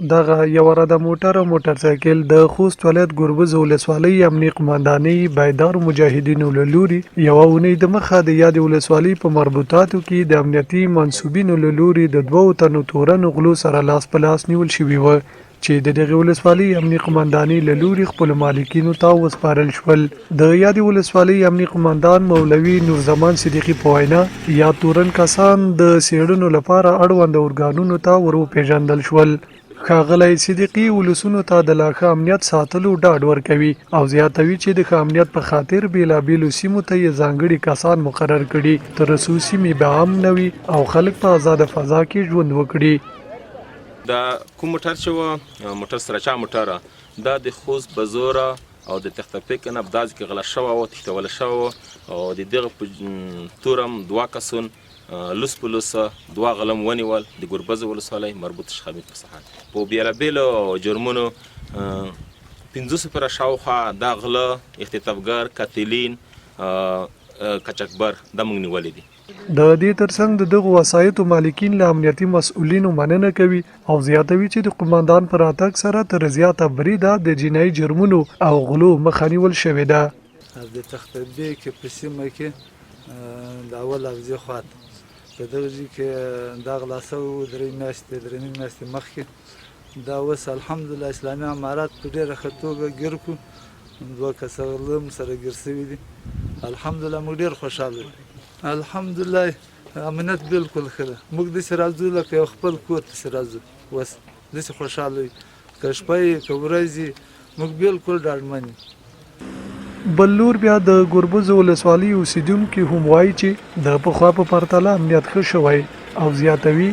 دغه یو را د موټر سایکل د خوست ولایت ګربز ولسوالۍ امنیه قومندانۍ بیدار مجاهدینو له لوري یوه اونۍ د مخه د یادې ولسوالۍ په مربوطاتو کې د امنیتي منصوبینو له لوري د 2 تنو تورن غلو سره لاس په لاس نیول شوي و چې د دغه ولسوالۍ امنیه قومندانۍ له لوري خپل مالکینو ته وسپارل شول. د یادې ولسوالۍ امنیه قومندان مولوي نورزمان صدیقي په وینا یا تورن کسان د څېړنو لپاره اړوند ارګانونو ته وروپېژندل شول. ښاغلی صدیقي ولسونو ته د لا ښه امنیت ساتلو ډاډ ورکوي او زیاتوي چې د ښه امنیت په خاطر بېلابېلو سیمو ته یې ځانګړي کسان مقرر کړي تر څو سیمې به امن وي او خلک په آزاده فضا کې ژوند وکړي. دا کوم موټر چې و موټر سرچا موټر دا د خوست بزوره او د تختپیک نه بداز کې غلا شوه او تښتول شوه او د دغه په تورم 2 کسون لوس په لوس 2 غلم ونیول د ګربز ولسوالۍ مربوط شخامي په ساحه په بیلابېلو جرمونو 500 پر شاوخوا دا غله اختطافګر قاتلین کچکبر د موږ نیولې دي. د دې ترڅنګ د دغو وسایطو مالکین له امنیتي مسؤلینو مننه کوي او زیاتوي چې د قومندان پر راتګ سره تر زیاته بریده د جنایي جرمونو او غلو مخه نیول شوې ده. د تختبیک په سیمه کې د اول اغزي خواته په دغه ځای کې د غلاسو درې میاشتې مخکې دا اوس الحمدلله اسلامي امارات په ډېره ښه توګه ګیر کړو 2 کسه غلم سره ګیر شوي دي. الحمدلله موږ ډېر خوشحاله یو. الحمدلله امنیت بالکل ښه ده. موږ داسې راځو لکه یو خپل کور پسې راځو. اوس داسې خوشحاله یو که شپه یې که ورځ یې موږ بالکل ډاډمن یو. بل لور بیا د ګربز ولسوالۍ اوسیدونکي هم وایي چې د پخوا په پرتله امنیت ښه شوی او زیاتوي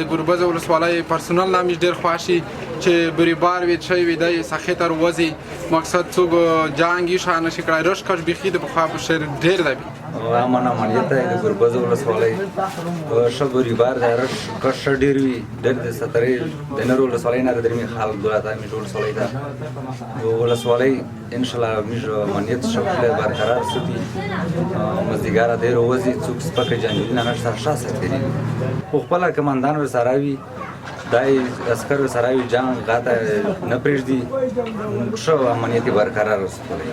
د ګربز ولسوالۍ پرسونل نام ډېر خوښي چې بریبار وي چې وي د سخی تر وځي مقصد څوک جنګ یې شانه شي کړای روش کښ بيخي د بخوا په شهر ډېر دی امن امنیت د ګربز ولسوالۍ ښه بریبار دی روش کښ ډېر وي د 70 د نور ولسوالۍ نه درمي خلک دلته مې ولسوالۍ ده ولسوالۍ ان شاء الله مې امنیت شکل برقرار ساتي مزدګار ډېر وځي څوک سپکه جنګ نه نشته شاسه کوي خو خپل کمانډان سره وي دای عسکر سره وي جنگ غاته نه پرېږدي ښه امنیت برقرار وساتي.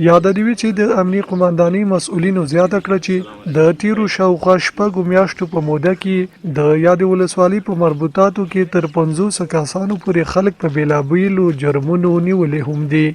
یاد دی چې د امنیه قومندانۍ مسؤلینو زیاته کړه چې د تیرو شاوخوا 6 میاشتو په موده کې د یادې ولسوالۍ په مربوطاتو کې تر 500 کسانو پورې خلک په بیلابیلو جرمونو نیولې هم دي.